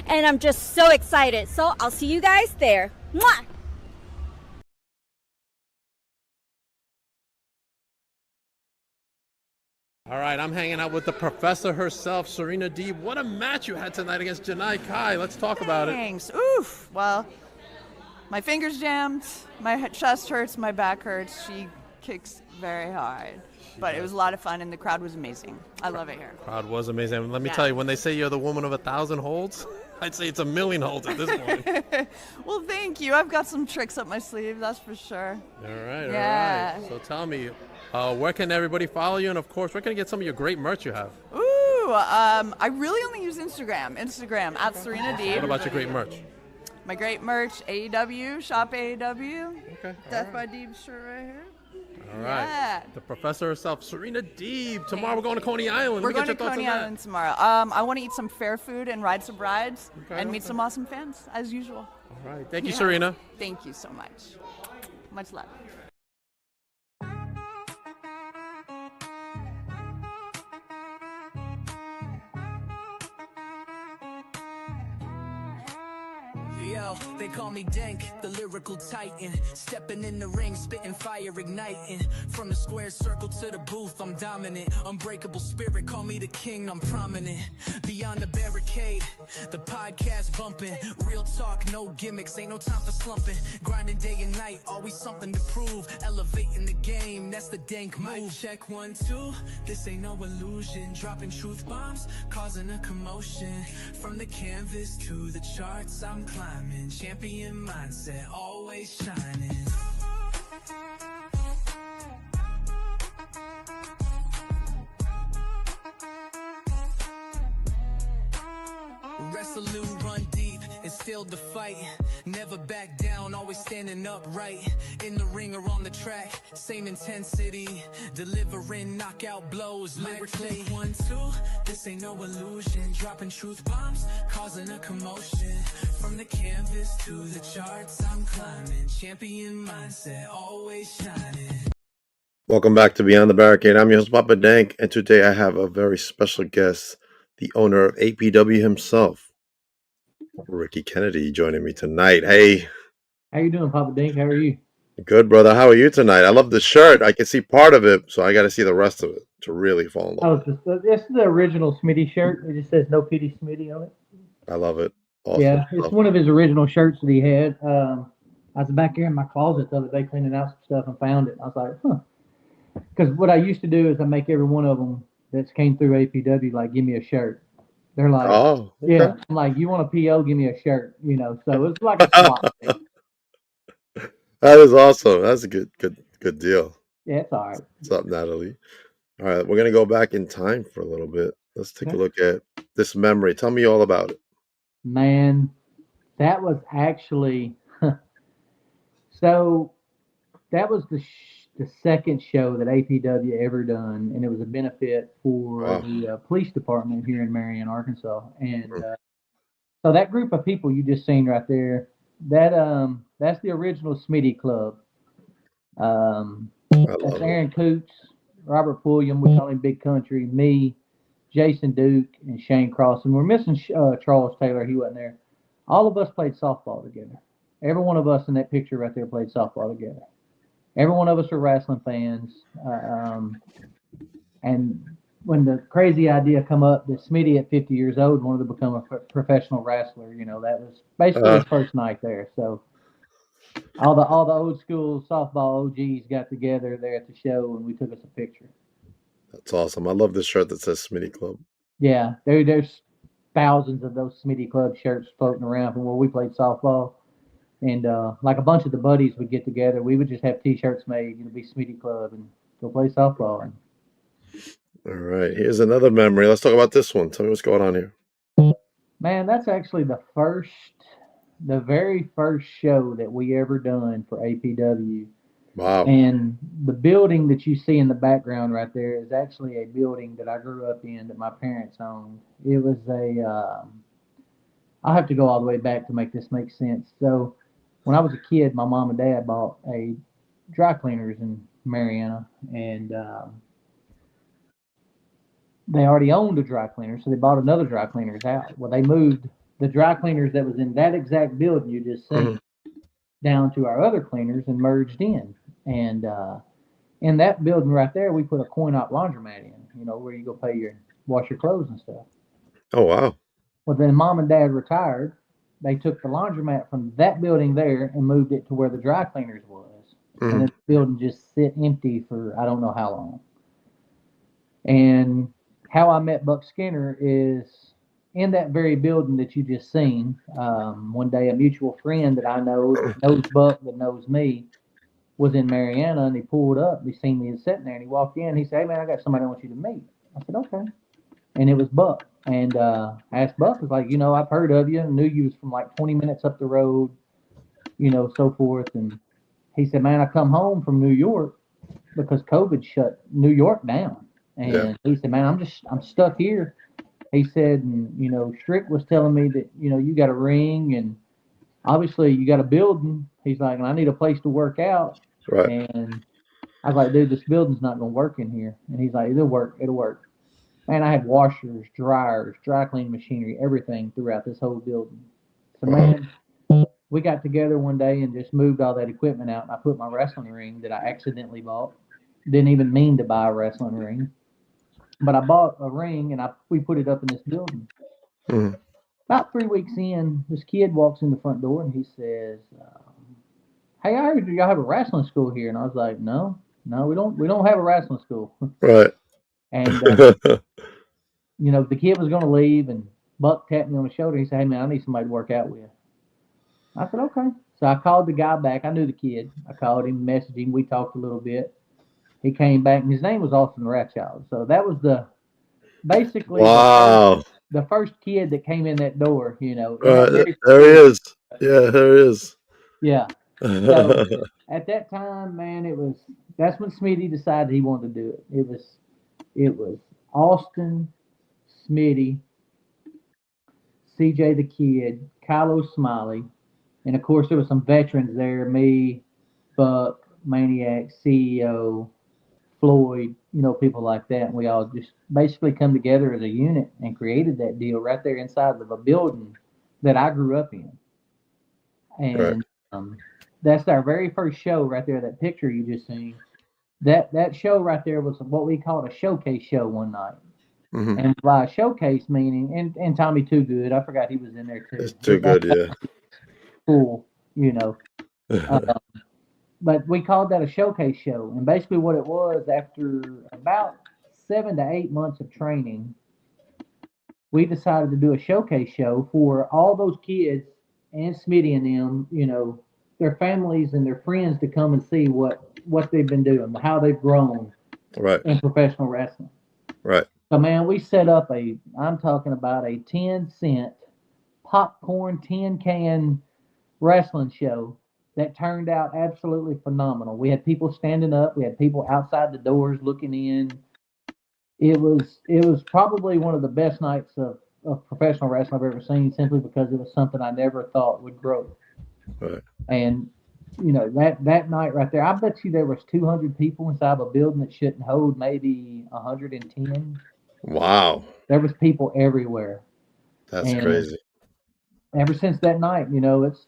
and I'm just so excited. So I'll see you guys there. Mwah! All right, I'm hanging out with the professor herself, Serena Deeb. What a match you had tonight against Janai Kai. Let's talk about it. Thanks. Oof. Well, my fingers jammed, my chest hurts, my back hurts. She kicks very hard. But it was a lot of fun, and the crowd was amazing. I love it here. Crowd was amazing. Let me tell you, when they say you're the woman of 1,000 holds, I'd say it's 1,000,000 holds at this point. Well, thank you. I've got some tricks up my sleeve, that's for sure. All right, Yeah. all right. So tell me, where can everybody follow you? And, of course, where can I get some of your great merch you have? Ooh, I really only use Instagram at Serena Deeb. What about your great merch? My great merch, AEW, shop AEW. Okay. Death by Deeb shirt right here. All right. Yeah. The professor herself, Serena Deeb. Tomorrow we're going to Coney Island. We're Let me going get to your thoughts Coney on that. Island tomorrow. I want to eat some fair food and ride some rides and meet okay. some awesome fans, as usual. All right. Thank you, Serena. Thank you so much. Much love. Yo, they call me Dank, the lyrical titan. Stepping in the ring, spitting fire, igniting. From the square circle to the booth, I'm dominant. Unbreakable spirit, call me the king, I'm prominent. Beyond the barricade, the podcast bumping. Real talk, no gimmicks, ain't no time for slumping. Grinding day and night, always something to prove. Elevating the game, that's the Dank move. Check 1, 2, this ain't no illusion. Dropping truth bombs, causing a commotion. From the canvas to the charts, I'm climbing. Champion mindset, always shining. Resolute, run deep, instilled the fight. Never back down, always standing upright. In the ring or on the track, same intensity. Delivering knockout blows lyrically. 1, 2, this ain't no illusion. Dropping truth bombs, causing a commotion. From the canvas to the charts, I'm climbing. Champion mindset, always shining. Welcome back to Beyond the Barricade. I'm your host, Papa Dank, and today I have a very special guest, the owner of APW himself, Rickey Kennedy, joining me tonight. Hey. How you doing, Papa Dink? How are you? Good, brother. How are you tonight? I love the shirt. I can see part of it, so I got to see the rest of it to really fall in love. This is the original Smitty shirt. It just says "No Pity Smitty" on it. I love it. Awesome. Yeah, it's one of his original shirts that he had. I was back here in my closet the other day cleaning out some stuff and found it. I was like, huh. Because what I used to do is I make every one of them that came through APW like, give me a shirt. They're like, oh, okay. Yeah. I'm like, you want a PO? Give me a shirt. You know, so it's like a swap thing. That is awesome. That's a good deal. Yeah, it's all right. What's up, Natalie? All right, we're gonna go back in time for a little bit. Let's take a look at this memory. Tell me all about it. Man, that was actually so. That was the second show that APW ever done, and it was a benefit for the police department here in Marion, Arkansas. And so that group of people you just seen right there, that's the original Smitty Club. That's Aaron Coots, Robert Pulliam, we call him Big Country, me, Jason Duke, and Shane Cross. And we're missing Charles Taylor. He wasn't there. All of us played softball together. Every one of us in that picture right there played softball together. Every one of us are wrestling fans. And when the crazy idea come up that Smitty at 50 years old wanted to become a professional wrestler, you know, that was basically his first night there. So all the old school softball OGs got together there at the show, and we took us a picture. That's awesome. I love this shirt that says Smitty Club. Yeah, there's thousands of those Smitty Club shirts floating around from where we played softball. And like a bunch of the buddies would get together. We would just have T-shirts made, you know, be Smitty Club, and go play softball. All right, here's another memory. Let's talk about this one. Tell me what's going on here. Man, that's actually the very first show that we ever done for APW. Wow. And the building that you see in the background right there is actually a building that I grew up in that my parents owned. It was I'll have to go all the way back to make this make sense. So when I was a kid, my mom and dad bought a dry cleaners in Mariana, and they already owned a dry cleaner, so they bought another dry cleaners out. Well, they moved the dry cleaners that was in that exact building you just seen down to our other cleaners and merged in. And in that building right there, we put a coin-op laundromat in, where you go wash your clothes and stuff. Oh, wow. Well, then mom and dad retired. They took the laundromat from that building there and moved it to where the dry cleaners was. And then the building just sit empty for I don't know how long. And how I met Buck Skinner is in that very building that you just seen. One day, a mutual friend that I know that knows Buck, that knows me, was in Mariana, and he pulled up. He seen me sitting there, and he walked in. He said, "Hey, man, I got somebody I want you to meet." I said, "Okay." And it was Buck. And I asked Buck, I was like, I've heard of you, and knew you was from like 20 minutes up the road, so forth. And he said, "Man, I come home from New York because COVID shut New York down." And he said, "Man, I'm stuck here." He said, and Strick was telling me that, you got a ring and obviously you got a building. He's like, "And I need a place to work out." Right. And I was like, "Dude, this building's not gonna work in here." And he's like, it'll work. Man, I had washers, dryers, dry cleaning machinery, everything throughout this whole building. So man, we got together one day and just moved all that equipment out, and I put my wrestling ring that I accidentally bought. Didn't even mean to buy a wrestling ring. But I bought a ring and we put it up in this building. About 3 weeks in, this kid walks in the front door and he says, "Hey, I heard y'all have a wrestling school here." And I was like, No, we don't have a wrestling school. Right. And the kid was going to leave, and Buck tapped me on the shoulder. He said, "Hey, man, I need somebody to work out with." I said, "Okay." So I called the guy back. I knew the kid. I called him, messaged him. We talked a little bit. He came back, and his name was Austin Ratchild. So that was basically wow. the first kid that came in that door, There he is. Yeah, there he is. Yeah. So at that time, man, that's when Smitty decided he wanted to do it. It was Austin, Smitty, CJ the Kid, Kylo Smiley, and of course there were some veterans there, me, Buck, Maniac, CEO, Floyd, people like that. And we all just basically come together as a unit and created that deal right there inside of a building that I grew up in. And that's our very first show right there, that picture you just seen. That show right there was what we called a showcase show one night. And by showcase meaning, and Tommy Too Good, I forgot he was in there too. It's too good, yeah. Cool, but we called that a showcase show. And basically what it was, after about 7 to 8 months of training, we decided to do a showcase show for all those kids and Smitty and them, their families and their friends to come and see what they've been doing, how they've grown in professional wrestling. Right. So, man, we set up I'm talking about a 10-cent popcorn tin can wrestling show that turned out absolutely phenomenal. We had people standing up. We had people outside the doors looking in. It was probably one of the best nights of professional wrestling I've ever seen, simply because it was something I never thought would grow. Right. And that night right there, I bet you there was 200 people inside of a building that shouldn't hold maybe 110. Wow. There was people everywhere. That's crazy. Ever since that night, it's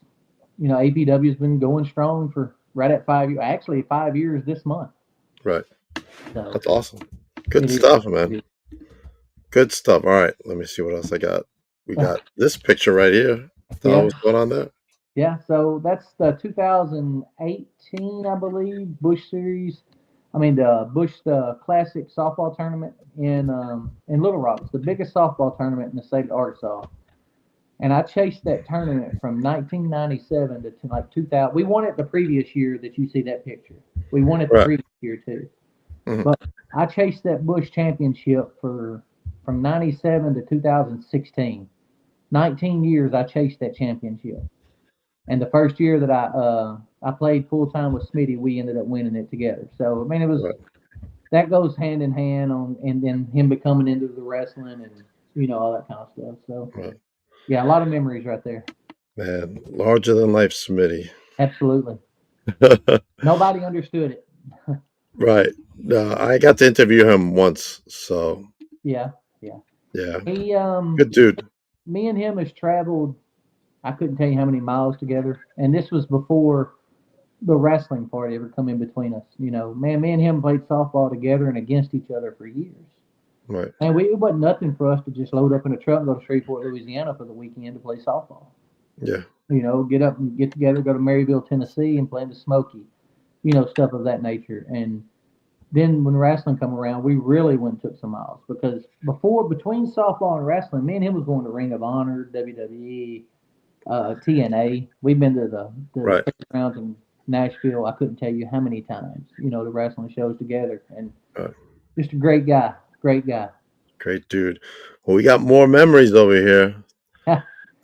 APW's been going strong for right at 5 years. Actually, 5 years this month. Right. So, that's awesome. Good stuff, man. Good stuff. All right, let me see what else I got. We got this picture right here. What's going on there? Yeah, so that's the 2018, I believe, Bush Series. The Bush Classic softball tournament in Little Rock. It's the biggest softball tournament in the state of Arkansas. And I chased that tournament from 1997 to like 2000. We won it the previous year that you see that picture. We won it the previous year too. But I chased that Bush championship from 97 to 2016. 19 years I chased that championship. And the first year that I played full time with Smitty, we ended up winning it together. So it was that goes hand in hand and then him becoming into the wrestling and all that kind of stuff. So yeah, a lot of memories right there. Man, larger than life Smitty. Absolutely. Nobody understood it. Right. I got to interview him once, so Yeah. yeah. He good dude. me and him has traveled. I couldn't tell you how many miles together, and this was before the wrestling party ever come in between us. You know, man, me and him played softball together and against each other for years. Right. And it wasn't nothing for us to just load up in a truck and go to Shreveport, Louisiana for the weekend to play softball. Yeah. You know, get up and get together, go to Maryville, Tennessee, and play in the Smoky. You know, stuff of that nature. And then when wrestling come around, we really went and took some miles because between softball and wrestling, me and him was going to Ring of Honor, WWE, TNA. We've been to the Right. fairgrounds in Nashville. I couldn't tell you how many times. You know, the wrestling shows together, and Right. just a great guy, great guy. Great dude. Well, we got more memories over here.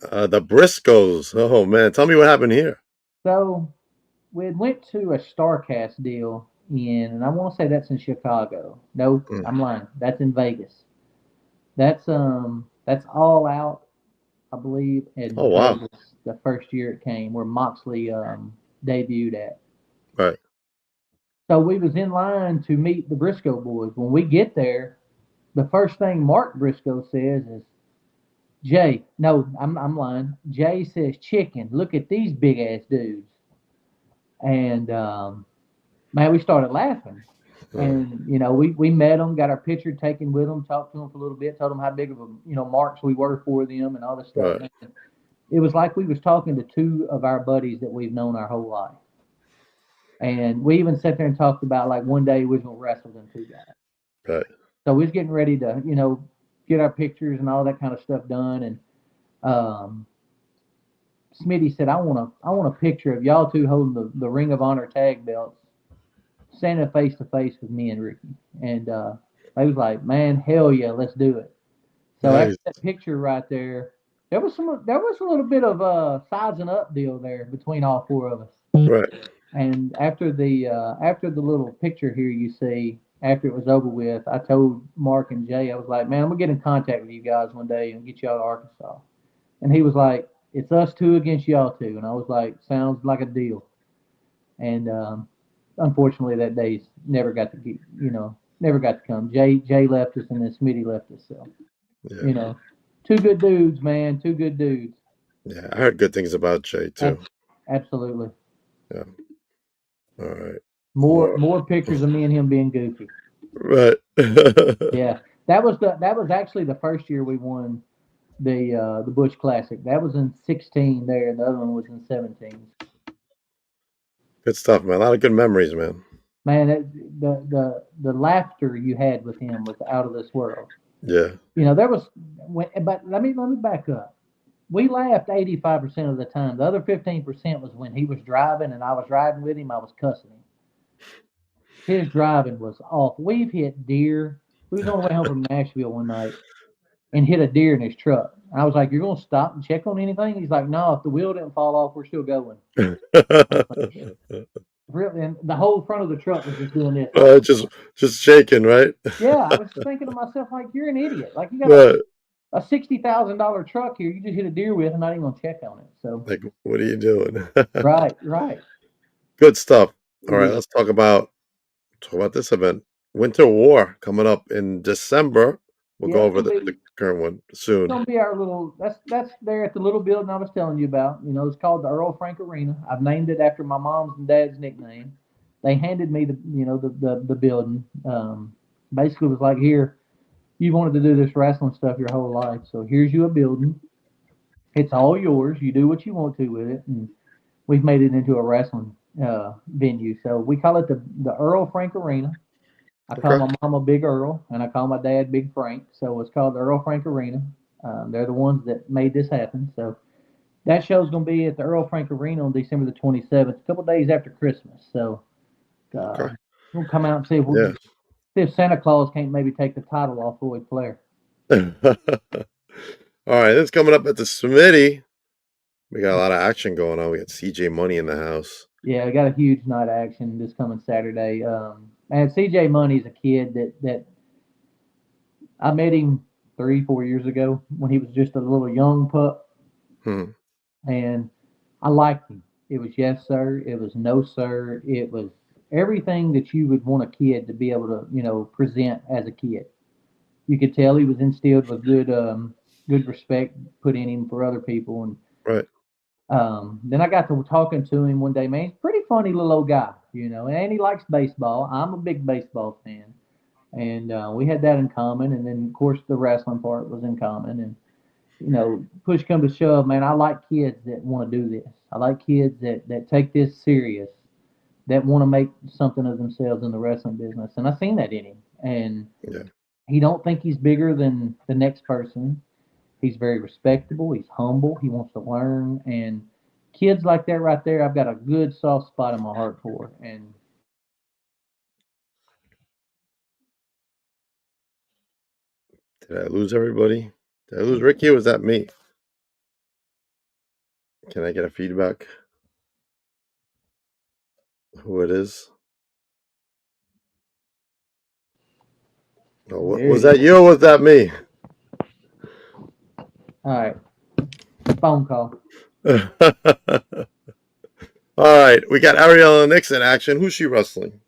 The Briscoes. Oh man, tell me what happened here. So we had went to a StarCast deal and I want to say that's in Chicago. No, Mm. I'm lying. That's in Vegas. That's all out, I believe, in Oh wow. Vegas the first year it came, where Moxley debuted at. Right. So we was in line to meet the Briscoe boys. When we get there, the first thing Mark Briscoe says is, Jay, no, I'm lying. Jay says, chicken, look at these big ass dudes. And man, we started laughing. And you know, we met them, got our picture taken with them, talked to them for a little bit, told them how big of a marks we were for them, and all this stuff. Right. Man, it was like we was talking to two of our buddies that we've known our whole life. And we even sat there and talked about like one day we was gonna wrestle them two guys. Right. So we was getting ready to get our pictures and all that kind of stuff done. And um, Smitty said, I want a picture of y'all two holding the Ring of Honor tag belts, standing face to face with me and Ricky. And they was like, man, hell yeah, let's do it. So Nice. after that picture right there, there was a little bit of sizing up deal there between all four of us. Right. And after the little picture here you see, after it was over with, I told Mark and Jay, I was like, man, I'm gonna get in contact with you guys one day and get y'all to Arkansas. And he was like, it's us two against y'all two. And I was like, sounds like a deal. And unfortunately, that day never got to come. Jay left us, and then Smitty left us. So Yeah. Two good dudes, man. Two good dudes. Yeah. I heard good things about Jay too. Absolutely. Yeah. All right. More pictures of me and him being goofy. Right. Yeah, that was actually the first year we won the Bush Classic. That was in 16 there, and the other one was in 17. Good stuff, man. A lot of good memories, man. Man, the laughter you had with him was out of this world. Yeah. There was, but let me back up. We laughed 85% of the time. The other 15% was when he was driving and I was riding with him. I was cussing him. His driving was awful. We've hit deer. We was on the way home from Nashville one night and hit a deer in his truck. I was like, "You're gonna stop and check on anything?" He's like, "No, if the wheel didn't fall off, we're still going." Really, and the whole front of the truck was just doing this. Just shaking, right? Yeah, I was thinking to myself, like, you're an idiot. Like, you got Right. a $60,000 truck here. You just hit a deer with, and not even gonna check on it. So, Like, what are you doing? right. Good stuff. All right, let's talk about this event. Winter War coming up in December. We'll go over the current one soon. It's gonna be our little. That's there at the little building I was telling you about. It's called the Earl Frank Arena. I've named it after my mom's and dad's nickname. They handed me the building. Basically, it was like, here, you wanted to do this wrestling stuff your whole life, so here's you a building. It's all yours. You do what you want to with it, and we've made it into a wrestling venue. So we call it the Earl Frank Arena. I call my mama Big Earl, and I call my dad Big Frank. So it's called the Earl Frank Arena. They're the ones that made this happen. So that show's going to be at the Earl Frank Arena on December the 27th, a couple days after Christmas. So we'll come out and see if Santa Claus can't maybe take the title off Floyd Flair. All right, this coming up at the Smitty. We got a lot of action going on. We got CJ Money in the house. Yeah, we got a huge night of action this coming Saturday. And CJ Money's a kid that I met him 3-4 years ago when he was just a little young pup. And I liked him. It was yes, sir. It was no, sir. It was everything that you would want a kid to be able to, present as a kid. You could tell he was instilled with good respect put in him for other people. And Right. then I got to talking to him one day. Man, he's a pretty funny little old guy, and he likes baseball. I'm a big baseball fan, and we had that in common. And then of course the wrestling part was in common. And push come to shove, man, I like kids that want to do this. I like kids that take this serious, that want to make something of themselves in the wrestling business. And I seen that in him. And Yeah. he don't think he's bigger than the next person. He's very respectable. He's humble. He wants to learn. And kids like that right there, I've got a good soft spot in my heart for. And Did I lose everybody? Did I lose Ricky, or was that me? Can I get a feedback? Who it is? Oh, was that you or was that me? All right. Phone call. All right, we got Ariella Nix in action. Who's she wrestling?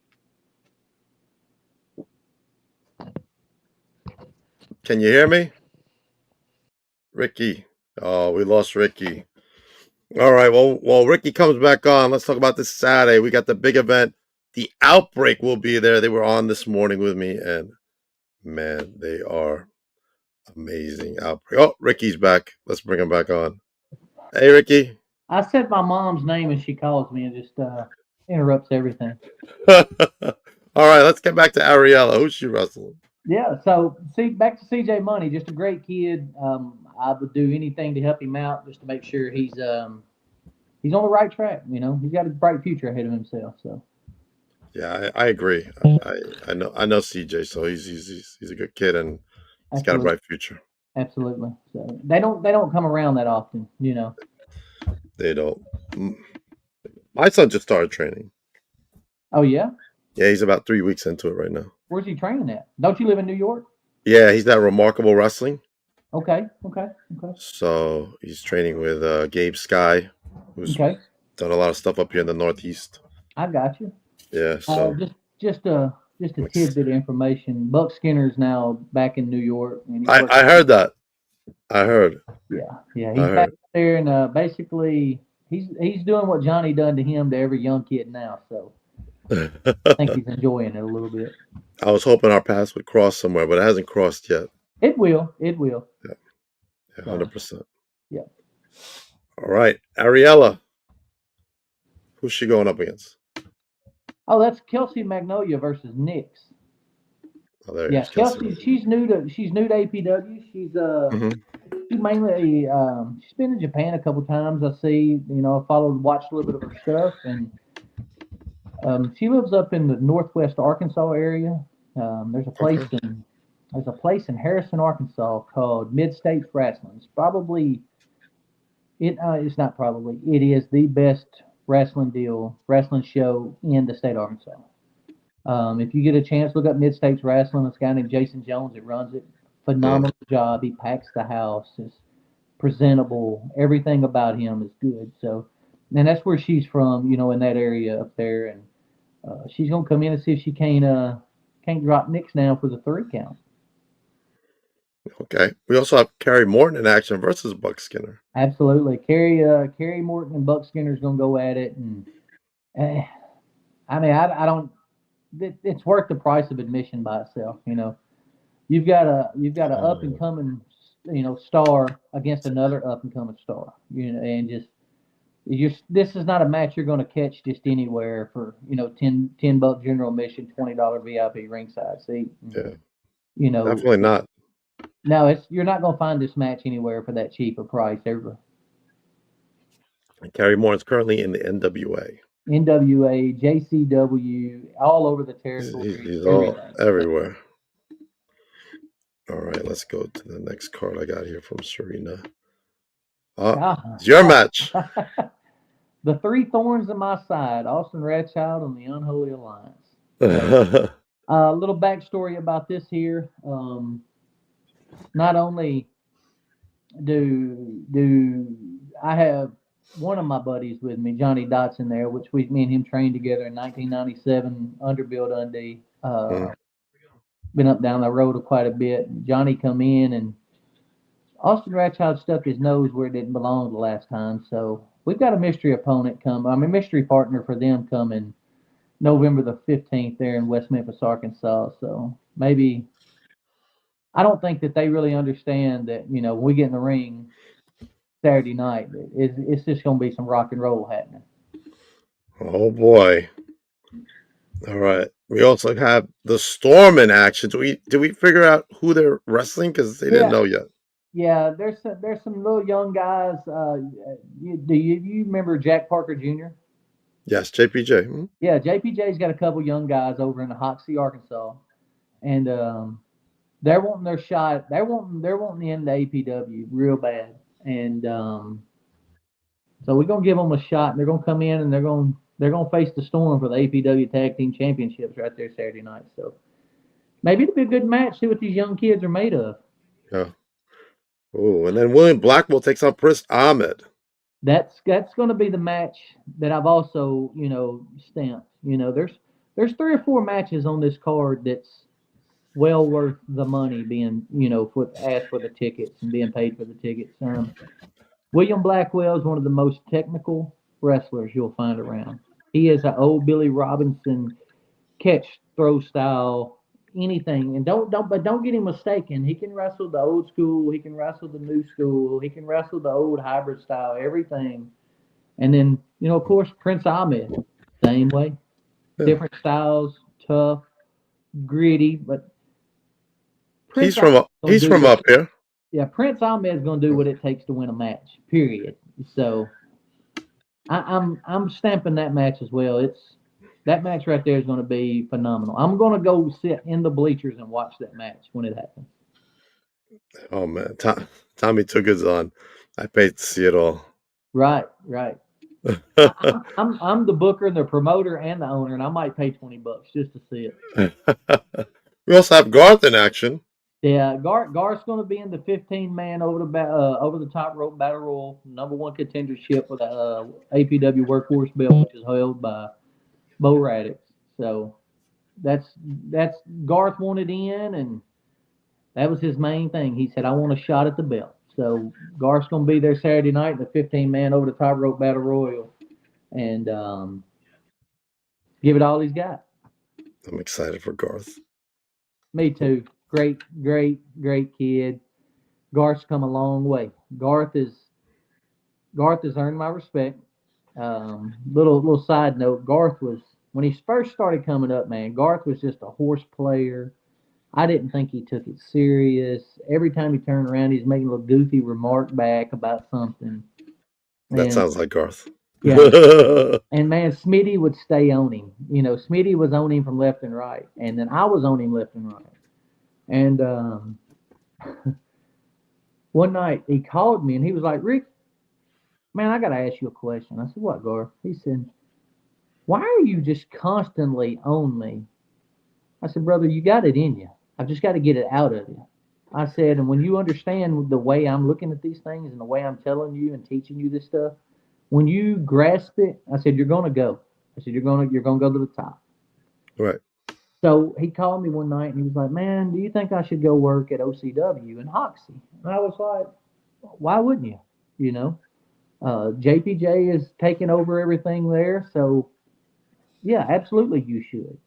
Can you hear me? Ricky. Oh, we lost Ricky. All right, well, Ricky comes back on. Let's talk about this Saturday. We got the big event. The Outbreak will be there. They were on this morning with me, and man, they are amazing. Outbreak. Oh, Ricky's back. Let's bring him back on. Hey, Ricky. I said my mom's name and she calls me and just interrupts everything. All right, let's get back to Ariella. Who's she wrestling? Yeah, so back to CJ Money, just a great kid. I would do anything to help him out, just to make sure he's on the right track. He's got a bright future ahead of himself. So Yeah, I agree. I know CJ, so he's a good kid and he's got a bright future. Absolutely. So they don't come around that often. They don't. My son just started training. Oh yeah. Yeah, he's about 3 weeks into it right now. Where's he training at? Don't you live in New York? Yeah, he's at Remarkable Wrestling. Okay. So he's training with Gabe Sky, who's done a lot of stuff up here in the Northeast. I got you. Yeah. So just a tidbit of information. Buck Skinner's now back in New York. And I heard that. I heard. Yeah, he's back there, and basically he's doing what Johnny done to him to every young kid now. So I think he's enjoying it a little bit. I was hoping our paths would cross somewhere, but it hasn't crossed yet. It will. Yeah, 100%. Yeah. All right, Ariella. Who's she going up against? Oh, that's Kelsey Magnolia versus Nix. Oh, there yeah, Kelsey. She's new to APW. She's mainly she's been in Japan a couple times. I see. Watched a little bit of her stuff, and she lives up in the Northwest Arkansas area. There's a place in Harrison, Arkansas called Mid States Wrestling. It's probably it's not probably. It is the best wrestling show in the state of Arkansas. If you get a chance, look up Mid States Wrestling. This guy named Jason Jones that runs it. Phenomenal job. He packs the house. Is presentable. Everything about him is good. So, and that's where she's from. In that area up there, and she's gonna come in and see if she can't drop Nix down for the 3 count. Okay. We also have Carrie Morton in action versus Buck Skinner. Absolutely. Carrie Morton and Buck Skinner's going to go at it. And I don't, it's worth the price of admission by itself. You've got an up and coming, star against another up and coming star, and this is not a match you're going to catch just anywhere for, $10 general admission, $20 VIP ringside seat. Yeah. Definitely not. No, you're not going to find this match anywhere for that cheap a price ever. And Carrie Morton's currently in the NWA, JCW, all over the territory. He's all everywhere. All right, let's go to the next card I got here from Serena. It's your match. The 3 thorns in my side, Austin Rathchild and the Unholy Alliance. A little backstory about this here. Not only do I have one of my buddies with me, Johnny Dotson there, which me and him trained together in 1997, Underbuild Undie. Been up down the road quite a bit. Johnny come in and Austin Ratchild stuck his nose where it didn't belong the last time, so we've got a mystery opponent come. I mean, mystery partner for them coming November the 15th there in West Memphis, Arkansas. So maybe I don't think that they really understand that when we get in the ring Saturday night, it's just going to be some rock and roll happening. Oh boy. All right. We also have the Storm in action. Do we figure out who they're wrestling? Because they didn't Yeah, know yet. yeah. There's some little young guys. Do you remember Jack Parker Jr.? Yes, JPJ. Yeah, JPJ's got a couple young guys over in Hoxie, Arkansas, and they're wanting their shot. They're wanting in the APW real bad, and so we're gonna give them a shot. And they're gonna come in and they're gonna face the Storm for the APW Tag Team Championships right there Saturday night. So maybe it'll be a good match. See what these young kids are made of. Yeah. Oh, and then William Blackwell takes on Prince Ahmed. That's going to be the match that I've also stamped. There's 3 or 4 matches on this card that's well worth the money being for asked for the tickets and being paid for the tickets. William Blackwell is one of the most technical wrestlers you'll find around. He is an old Billy Robinson catch throw style anything, and don't get him mistaken. He can wrestle the old school, he can wrestle the new school, he can wrestle the old hybrid style, everything. And then of course Prince Ahmed, same way, Yeah. different styles, tough, gritty, but He's Prince from Ahmed's up. gonna He's do from what up here. yeah, Prince Ahmed's gonna do what it takes to win a match. Period. So I'm stamping that match as well. That match right there is going to be phenomenal. I'm going to go sit in the bleachers and watch that match when it happens. Oh man, Tommy took his on. I paid to see it all. Right, right. I'm the booker, the promoter, and the owner, and I might pay $20 just to see it. We also have Garth in action. Yeah, Garth's going to be in the 15-man over the top rope battle royal, #1 contendership for the APW Workhorse belt, which is held by Bo Radix. So that's Garth wanted in, and that was his main thing. He said, "I want a shot at the belt." So Garth's going to be there Saturday night in the 15-man over the top rope battle royal, and give it all he's got. I'm excited for Garth. Me too. Great, great, great kid. Garth's come a long way. Garth has earned my respect. Little side note. Garth was when he first started coming up, man. Garth was just a horse player. I didn't think he took it serious. Every time he turned around, he's making a little goofy remark back about something. That And sounds like Garth. yeah, and man, Smitty would stay on him. Smitty was on him from left and right, and then I was on him left and right. And one night he called me and he was like, "Rick, man, I got to ask you a question." I said, "What, Gar?" He said, "Why are you just constantly on me?" I said, "Brother, you got it in you. I've just got to get it out of you." I said, "And when you understand the way I'm looking at these things and the way I'm telling you and teaching you this stuff, when you grasp it," I said, "you're going to go." I said, "You're going to go to the top." Right. So he called me one night and he was like, "Man, do you think I should go work at OCW in Hoxie?" And I was like, "Why wouldn't you? JPJ is taking over everything there. So, yeah, absolutely you should."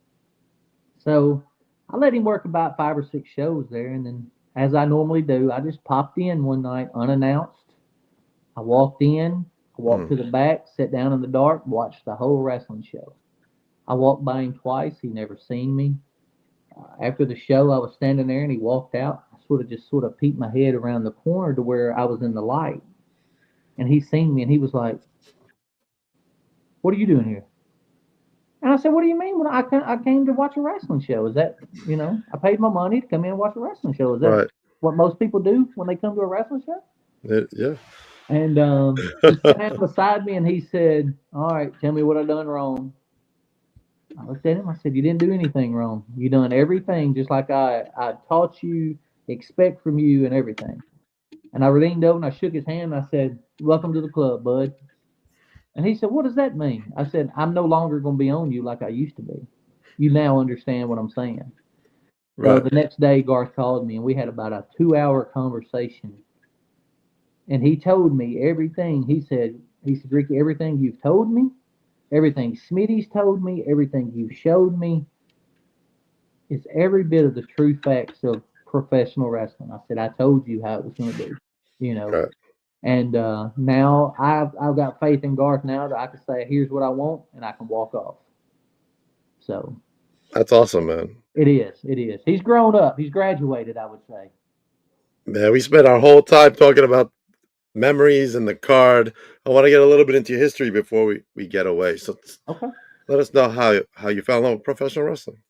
So I let him work about 5 or 6 shows there. And then, as I normally do, I just popped in one night unannounced. I walked in, I walked to the back, sat down in the dark, watched the whole wrestling show. I walked by him twice. He never seen me. After the show, I was standing there and he walked out. I sort of peeked my head around the corner to where I was in the light. And he seen me and he was like, "What are you doing here?" And I said, "What do you mean? Well, I came to watch a wrestling show. Is that, I paid my money to come in and watch a wrestling show. Is that Right. what most people do when they come to a wrestling show?" Yeah. And he sat down beside me and he said, "All right, tell me what I done wrong." I looked at him. I said, "You didn't do anything wrong. You done everything just like I taught you, expect from you, and everything." And I leaned over and I shook his hand. And I said, "Welcome to the club, bud." And he said, "What does that mean?" I said, "I'm no longer going to be on you like I used to be. You now understand what I'm saying." So Right. the next day, Garth called me and we had about a 2-hour conversation And he told me everything. He said, Ricky, everything you've told me, everything Smitty's told me, everything you've showed me is every bit of the true facts of professional wrestling. I said, I told you how it was going to be, you know. Right. And now I've got faith in Garth now that I can say, here's what I want, and I can walk off. So That's awesome, man. it is. It is. He's grown up. He's graduated, I would say. Man, we spent our whole time talking about memories and the card. I want to get a little bit into your history before we get away. So Okay. let us know how you fell in love with professional wrestling.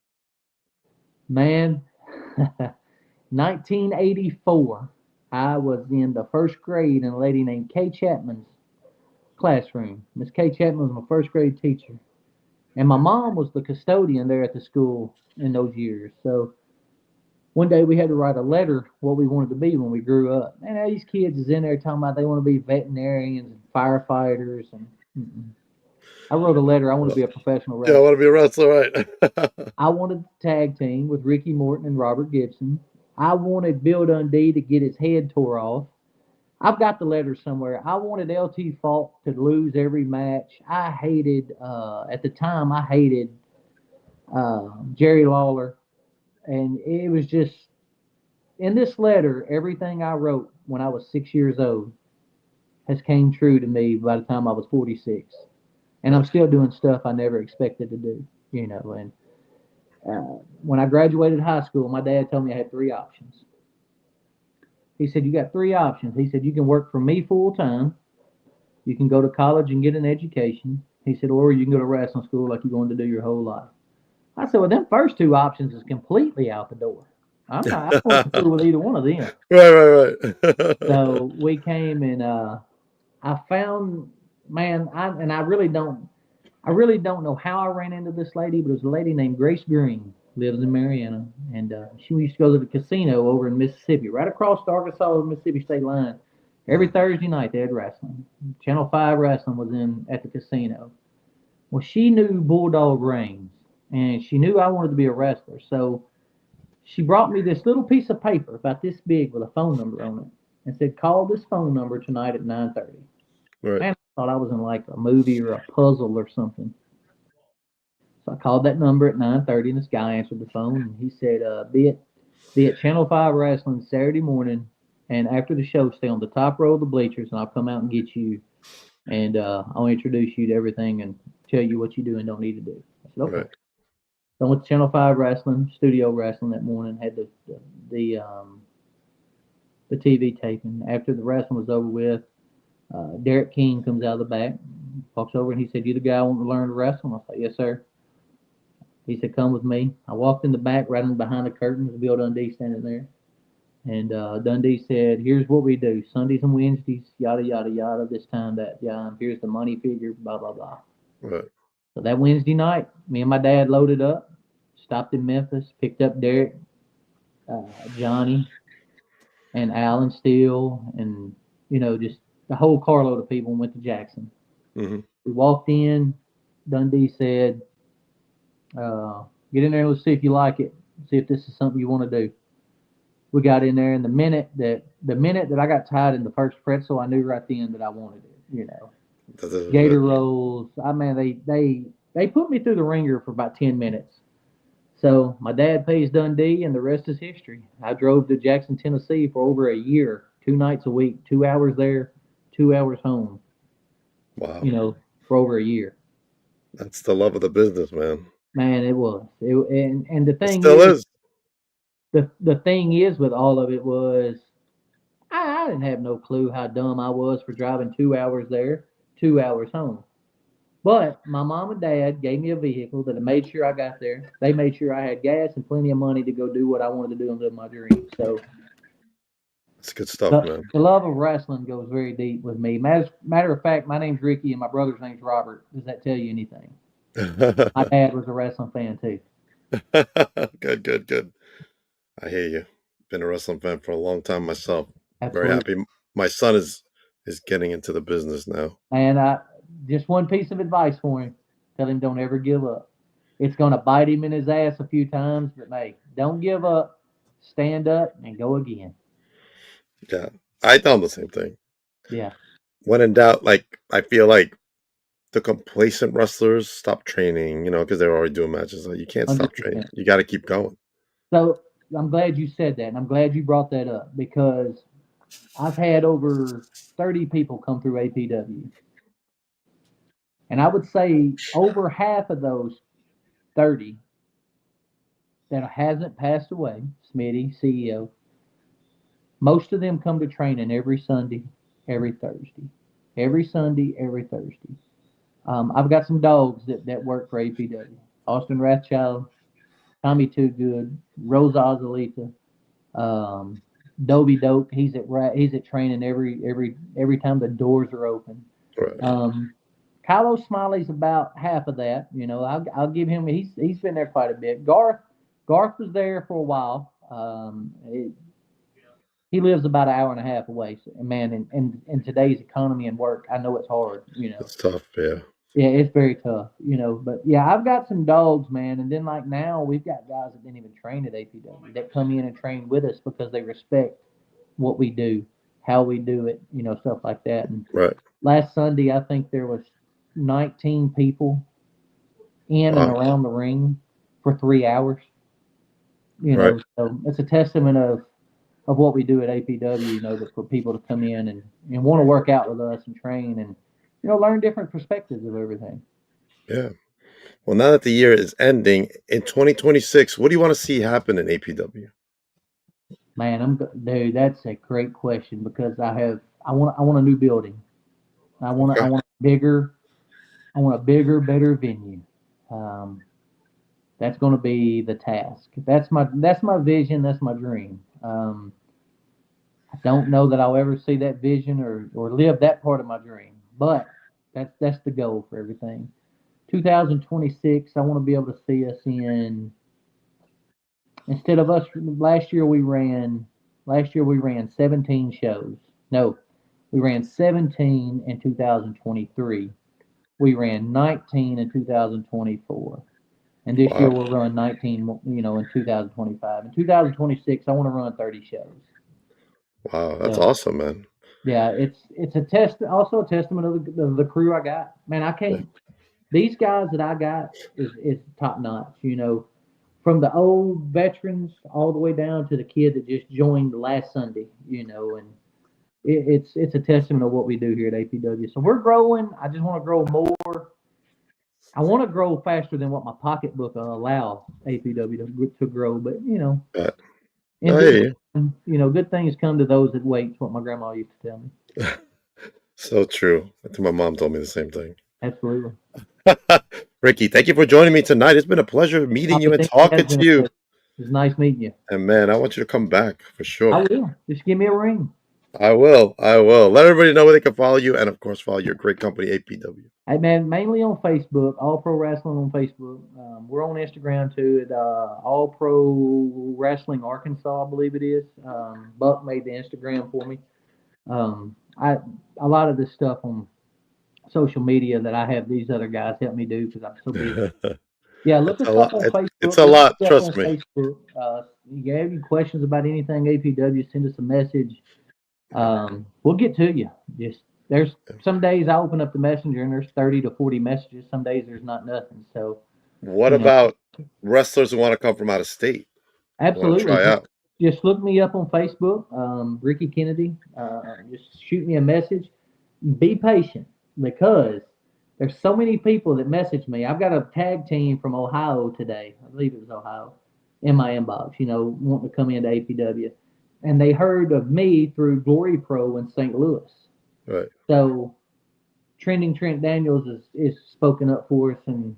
Man, 1984, I was in the first grade in a lady named Kay Chapman's classroom. Miss Kay Chapman was my first grade teacher. And my mom was the custodian there at the school in those years. So one day we had to write a letter what we wanted to be when we grew up. And now these kids is in there talking about they want to be veterinarians and firefighters. And I wrote a letter. I want to be a professional Yeah, I wrestler. want to be a wrestler, right? I wanted to tag team with Ricky Morton and Robert Gibson. I wanted Bill Dundee to get his head tore off. I've got the letter somewhere. I wanted LT Falk to lose every match. I hated, at the time, I hated Jerry Lawler. And it was just, in this letter, everything I wrote when I was 6 years old has came true to me by the time I was 46. And I'm still doing stuff I never expected to do, you know. And when I graduated high school, my dad told me I had three options. He said, you got three options. He said, you can work for me full time. You can go to college and get an education. He said, or you can go to wrestling school like you're going to do your whole life. I said, well, them first two options is completely out the door. I'm not going to school with either one of them. Right. So we came and I found, man, I really don't know how I ran into this lady, but it was a lady named Grace Green, lives in Mariana, and she used to go to the casino over in Mississippi, right across the Arkansas Mississippi state line. Every Thursday night they had wrestling. Channel 5 wrestling was in at the casino. Well, she knew Bulldog Reigns, and she knew I wanted to be a wrestler, so she brought me this little piece of paper about this big with a phone number on it, and said, "Call this phone number tonight at 9:30." Right. Man, I thought I was in like a movie or a puzzle or something. So I called that number at 9:30, and this guy answered the phone, and he said, "Be at Channel 5 Wrestling Saturday morning, and after the show, stay on the top row of the bleachers, and I'll come out and get you, and I'll introduce you to everything and tell you what you do and don't need to do." I said, "Okay." Right. So I went to Channel 5 Wrestling, studio wrestling that morning, had the the TV taping. After the wrestling was over with, Derek King comes out of the back, walks over, and he said, "You the guy I want to learn to wrestle?" I said, "Yes, sir." He said, "Come with me." I walked in the back, right in behind the curtain, was Bill Dundee standing there. And Dundee said, "Here's what we do. Sundays and Wednesdays, yada, yada, yada, this time, that time. Here's the money figure, blah, blah, blah." Right. So that Wednesday night, me and my dad loaded up, stopped in Memphis, picked up Derek, Johnny, and Alan Steele, and, just the whole carload of people, and went to Jackson. Mm-hmm. We walked in. Dundee said, "Get in there and let's see if you like it. See if this is something you want to do." We got in there, and the minute that I got tied in the first pretzel, I knew right then that I wanted it. Gator rolls. I mean, they put me through the ringer for about 10 minutes. So my dad pays Dundee, and the rest is history. I drove to Jackson, Tennessee for over a year, 2 nights a week, 2 hours there, 2 hours home. Wow. For over a year. That's the love of the business, man. Man, it was. And the It thing still is. the thing is with all of it was I didn't have no clue how dumb I was for driving 2 hours there, 2 hours home. But my mom and dad gave me a vehicle that made sure I got there. They made sure I had gas and plenty of money to go do what I wanted to do and live my dreams. So it's good stuff, man. The love of wrestling goes very deep with me. Matter of fact, my name's Ricky and my brother's name's Robert. Does that tell you anything? My dad was a wrestling fan too. Good. I hear you. Been a wrestling fan for a long time myself. Absolutely. Very happy. My son is getting into the business now. And just one piece of advice for him: tell him don't ever give up. It's going to bite him in his ass a few times, but hey, don't give up. Stand up and go again. Yeah, I tell him the same thing. Yeah. When in doubt, like I feel like the complacent wrestlers stop training, because they're already doing matches. Like, you can't stop training. 100%. You got to keep going. So I'm glad you said that, and I'm glad you brought that up because I've had over 30 people come through APW, and I would say over half of those 30 that hasn't passed away, Smitty, CEO, most of them come to training every Sunday, every Thursday, every Sunday, every Thursday. I've got some dogs that work for APW. Austin Rathchild, Tommy Too Good, Rose Ozalita, um, Dobie Dope. He's at training every time the doors are open. Right. Kylo Smiley's about half of that. I'll give him. He's been there quite a bit. Garth was there for a while. He lives about an hour and a half away. So, man, in today's economy and work, I know it's hard. It's tough. Yeah. Yeah, it's very tough. But yeah, I've got some dogs, man, and then like now we've got guys that didn't even train at APW that come in and train with us because they respect what we do, how we do it, stuff like that. And Right. last Sunday, I think there was 19 people in and Wow. around the ring for 3 hours. Right. So it's a testament of what we do at APW. That for people to come in and want to work out with us and train and learn different perspectives of everything. Yeah. Well, now that the year is ending in 2026, what do you want to see happen in APW? Man, dude. That's a great question because I want a new building. I want Okay. I want a bigger, better venue. Um, that's going to be the task. That's my vision. That's my dream. I don't know that I'll ever see that vision or live that part of my dream, but that's the goal for everything. 2026, I want to be able to see us in instead of us last year we ran 17 shows. No, we ran 17 in 2023. We ran 19 in 2024. And this year Wow. we'll run 19, in 2025. In 2026, I want to run 30 shows. Wow. That's So, awesome, man. yeah, it's also a testament of the crew I got. Man, I Yeah. can't. These guys that I got is top notch. From the old veterans all the way down to the kid that just joined last Sunday. And it's a testament of what we do here at APW. So we're growing. I just want to grow more. I want to grow faster than what my pocketbook will allow APW to grow. But Yeah. in I due hear time, good things come to those that wait. Is what my grandma used to tell me. you. So true. I think my mom told me the same thing. Absolutely. Ricky, thank you for joining me tonight. It's been a pleasure meeting you I and think it talking has to been a you. pleasure. It's nice meeting you. And man, I want you to come back for I sure. will. Just give me a ring. I will. I will. Let everybody know where they can follow you, and of course, follow your great company, APW. Hey man, mainly on Facebook, All Pro Wrestling on Facebook. We're on Instagram too at All Pro Wrestling Arkansas, I believe it is. Buck made the Instagram for me. I a lot of this stuff on social media that I have these other guys help me do because I'm so busy. Yeah, look It's a us lot. up on It's Facebook. a Look lot. us up on Trust me. Facebook. You have any questions about anything APW, send us a message. We'll get to you. There's some days I open up the messenger and there's 30 to 40 messages. Some days there's not nothing. So, What you know, about wrestlers who want to come from out of state? Want to absolutely. try out? Just look me up on Facebook, Ricky Kennedy. Just shoot me a message. Be patient because there's so many people that message me. I've got a tag team from Ohio today. I believe it was Ohio in my inbox, wanting to come into APW. And they heard of me through Glory Pro in St. Louis. Right. So Trending Trent Daniels is spoken up for us, and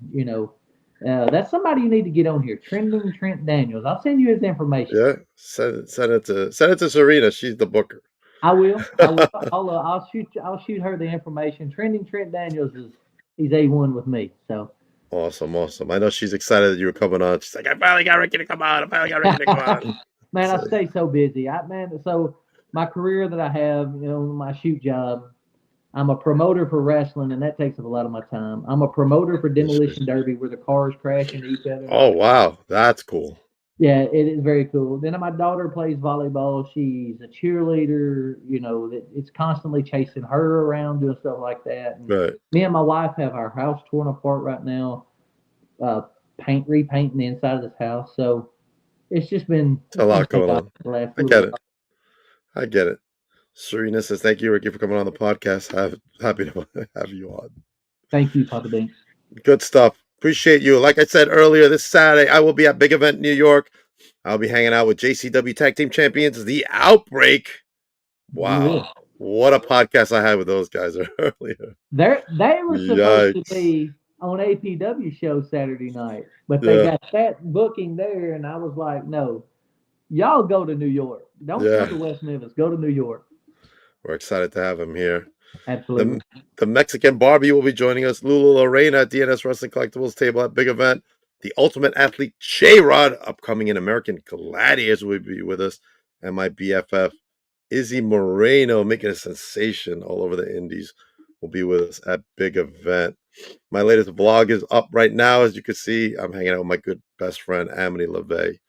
that's somebody you need to get on here. Trending Trent Daniels. I'll send you his information. Yeah. Send it to Serena. She's the booker. I will. I'll shoot her the information. Trending Trent Daniels he's A1 with me. So Awesome. I know she's excited that you were coming on. She's like, I finally got Ricky to come on. man, I So, stay so busy. So my career that I have, my shoot job. I'm a promoter for wrestling, and that takes up a lot of my time. I'm a promoter for Demolition Derby, where the cars crash into each other. oh wow, that's cool. Yeah, it is very cool. Then my daughter plays volleyball. She's a cheerleader. It's constantly chasing her around, doing stuff like that. And Right. me and my wife have our house torn apart right now, uh, repainting the inside of this house. So It's a it's been lot going chaos on. the last I little get while. it. I get it. Serena says, thank you, Ricky, for coming on the podcast. Happy to have you on. Thank you, Papa Dinks. Good stuff. Appreciate you. Like I said earlier, this Saturday, I will be at Big Event New York. I'll be hanging out with JCW Tag Team Champions, The Outbreak. Wow. Yeah. What a podcast I had with those guys earlier. They were supposed to Yikes. be on APW show Saturday night, but they Yeah. got that booking there, and I was like, no, y'all go to New York. Don't Yeah. come to West Memphis. Go to New York. We're excited to have him here. Absolutely. The Mexican Barbie will be joining us. Lulu Lorena at DNS Wrestling Collectibles table at Big Event. The Ultimate Athlete J-Rod, upcoming in American Gladiators, will be with us. And my BFF, Izzy Moreno, making a sensation all over the indies, will be with us at Big Event. My latest vlog is up right now. As you can see, I'm hanging out with my good best friend, Amity LeVay.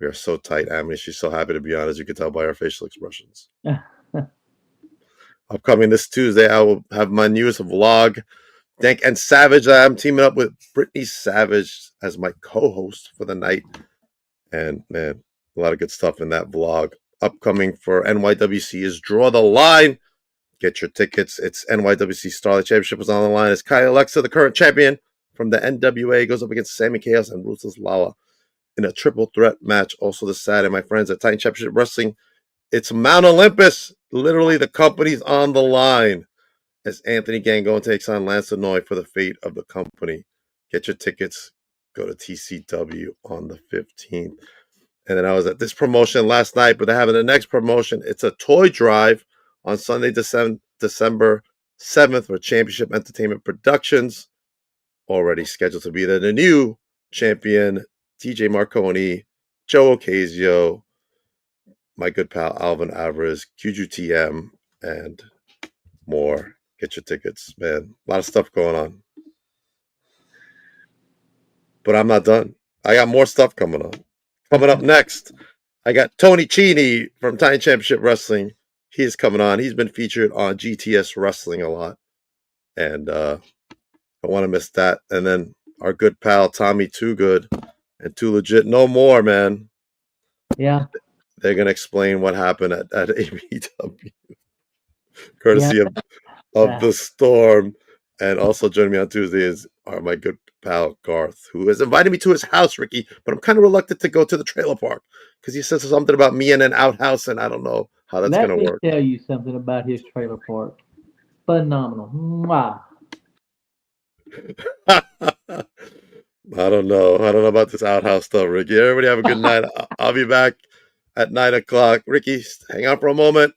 We are so tight, Amity. She's so happy to be on, as you can tell by her facial expressions. Upcoming this Tuesday, I will have my newest vlog, Dank and Savage. I'm teaming up with Brittany Savage as my co-host for the night. And man, a lot of good stuff in that vlog. Upcoming for NYWC is Draw the Line. Get your tickets. It's NYWC Starlight Championship is on the line. It's Kai Alexa, the current champion from the NWA, goes up against Sammy Chaos and Ruthless Lala in a triple threat match. Also this Saturday, my friends at Titan Championship Wrestling. It's Mount Olympus. Literally, the company's on the line as Anthony Gangone takes on Lance Lanoy for the fate of the company. Get your tickets. Go to TCW on the 15th. And then I was at this promotion last night, but they're having the next promotion. It's a toy drive on Sunday, December 7th for Championship Entertainment Productions. Already scheduled to be there. The new champion, DJ Marconi, Joe Ocasio, my good pal Alvin Alvarez, QGTM, and more. Get your tickets, man. A lot of stuff going on. But I'm not done. I got more stuff coming on. Coming up next, I got Tony Cheney from Titan Championship Wrestling. He's coming on. He's been featured on GTS Wrestling a lot. And I want to miss that. And then our good pal Tommy Too Good and Too Legit No More, man. Yeah. They're going to explain what happened at ABW. Courtesy of the Storm. And also joining me on Tuesday is my good pal Garth, who has invited me to his house, Ricky, but I'm kind of reluctant to go to the trailer park because he says something about me and an outhouse, and I don't know how that's going to work. Let me tell you something about his trailer park. Phenomenal. Mwah. I don't know. I don't know about this outhouse stuff, Ricky. Everybody have a good night. I'll be back at 9 o'clock. Ricky, hang on for a moment.